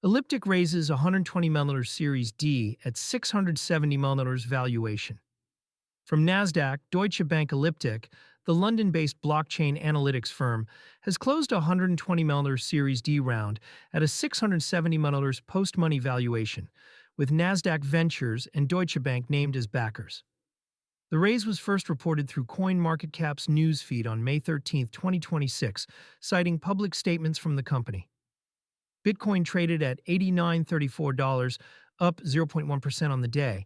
Elliptic raises 120mm Series D at 670mm valuation. From Nasdaq, Deutsche Bank Elliptic, the London-based blockchain analytics firm, has closed a 120mm Series D round at a 670mm post-money valuation, with Nasdaq Ventures and Deutsche Bank named as backers. The raise was first reported through CoinMarketCap's news feed on May 13, 2026, citing public statements from the company. Bitcoin traded at $89.34, up 0.1% on the day,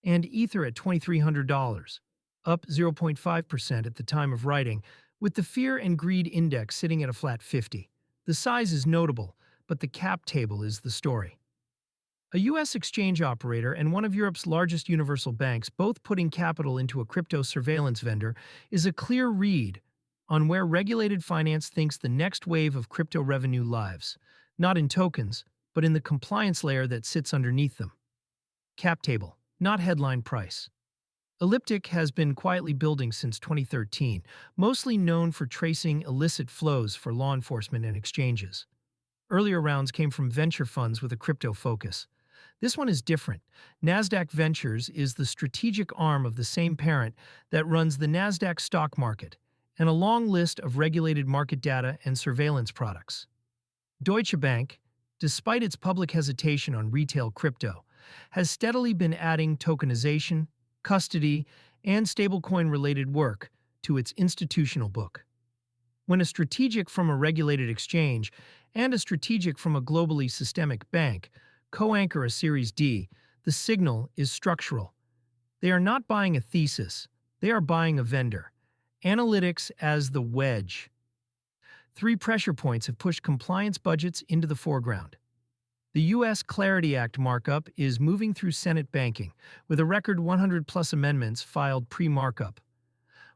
and Ether at $2,300, up 0.5% at the time of writing, with the Fear and Greed Index sitting at a flat 50. The size is notable, but the cap table is the story. A U.S. exchange operator and one of Europe's largest universal banks both putting capital into a crypto surveillance vendor is a clear read on where regulated finance thinks the next wave of crypto revenue lives, not in tokens, but in the compliance layer that sits underneath them. Cap table, not headline price. Elliptic has been quietly building since 2013, mostly known for tracing illicit flows for law enforcement and exchanges. Earlier rounds came from venture funds with a crypto focus. This one is different. Nasdaq Ventures is the strategic arm of the same parent that runs the Nasdaq stock market and a long list of regulated market data and surveillance products. Deutsche Bank, despite its public hesitation on retail crypto, has steadily been adding tokenization, custody, and stablecoin-related work to its institutional book. When a strategic from a regulated exchange and a strategic from a globally systemic bank co-anchor a Series D, the signal is structural. They are not buying a thesis, they are buying a vendor. Analytics as the wedge. Three pressure points have pushed compliance budgets into the foreground. The U.S. Clarity Act markup is moving through Senate banking, with a record 100-plus amendments filed pre-markup.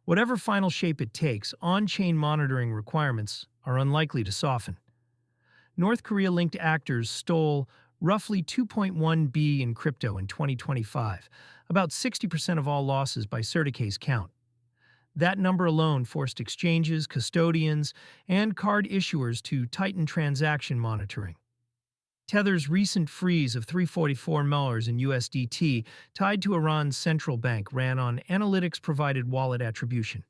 Whatever final shape it takes, on-chain monitoring requirements are unlikely to soften. North Korea-linked actors stole roughly 2.1 B in crypto in 2025, about 60% of all losses by Certicase count. That number alone forced exchanges, custodians, and card issuers to tighten transaction monitoring. Tether's recent freeze of $344 in USDT tied to Iran's central bank ran on analytics-provided wallet attribution.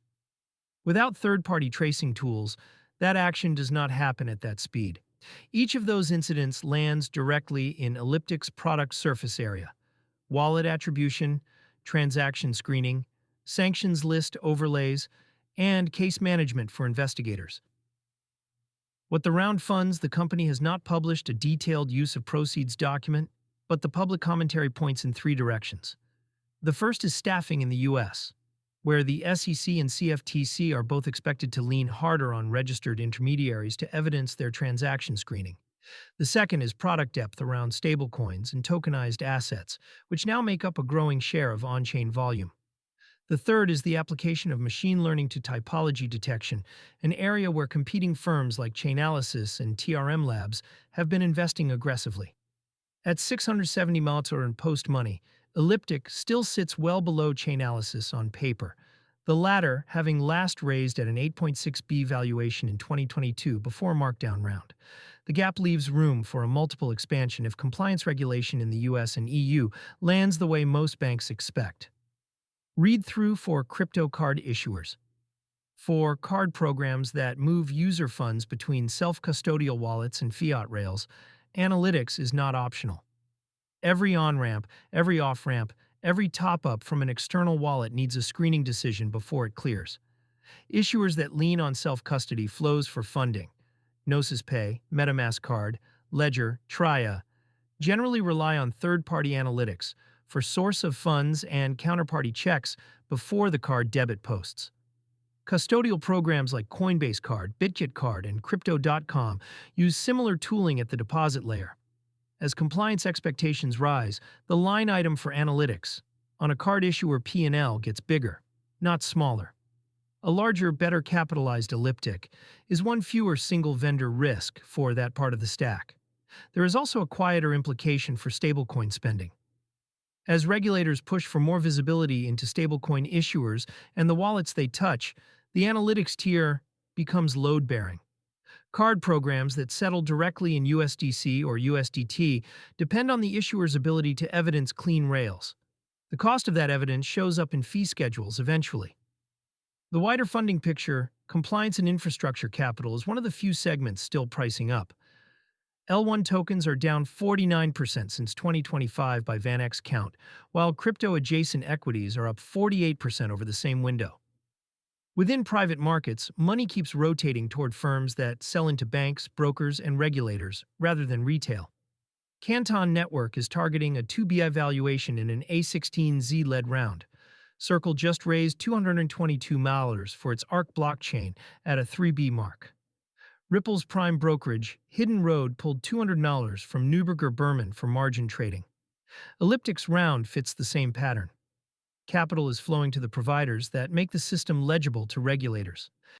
Without third-party tracing tools, that action does not happen at that speed. Each of those incidents lands directly in Elliptic's product surface area: wallet attribution, transaction screening, sanctions list overlays, and case management for investigators. What the round funds, the company has not published a detailed use of proceeds document, but the public commentary points in three directions. The first is staffing in the U.S., where the SEC and CFTC are both expected to lean harder on registered intermediaries to evidence their transaction screening. The second is product depth around stablecoins and tokenized assets, which now make up a growing share of on-chain volume. The third is the application of machine learning to typology detection, an area where competing firms like Chainalysis and TRM Labs have been investing aggressively. At 670 Maltor in post-money, Elliptic still sits well below Chainalysis on paper, the latter having last raised at an 8.6B valuation in 2022 before markdown round. The gap leaves room for a multiple expansion if compliance regulation in the US and EU lands the way most banks expect. Read-through for crypto card issuers. For card programs that move user funds between self-custodial wallets and fiat rails, analytics is not optional. Every on-ramp, every off-ramp, every top-up from an external wallet needs a screening decision before it clears. Issuers that lean on self-custody flows for funding, Gnosis Pay, MetaMask Card, Ledger, Tria, generally rely on third-party analytics for source of funds and counterparty checks before the card debit posts. Custodial programs like Coinbase Card, BitGet Card, and Crypto.com use similar tooling at the deposit layer. As compliance expectations rise, the line item for analytics on a card issuer P&L gets bigger, not smaller. A larger, better capitalized Elliptic is one fewer single-vendor risk for that part of the stack. There is also a quieter implication for stablecoin spending. As regulators push for more visibility into stablecoin issuers and the wallets they touch, the analytics tier becomes load-bearing. Card programs that settle directly in USDC or USDT depend on the issuer's ability to evidence clean rails. The cost of that evidence shows up in fee schedules eventually. The wider funding picture, compliance and infrastructure capital, is one of the few segments still pricing up. L1 tokens are down 49% since 2025 by VanEck's count, while crypto-adjacent equities are up 48% over the same window. Within private markets, money keeps rotating toward firms that sell into banks, brokers, and regulators, rather than retail. Canton Network is targeting a 2BI valuation in an A16Z-led round. Circle just raised $222 for its ARC blockchain at a 3B mark. Ripple's prime brokerage, Hidden Road, pulled $200 from Neuberger Berman for margin trading. Elliptic's round fits the same pattern. Capital is flowing to the providers that make the system legible to regulators.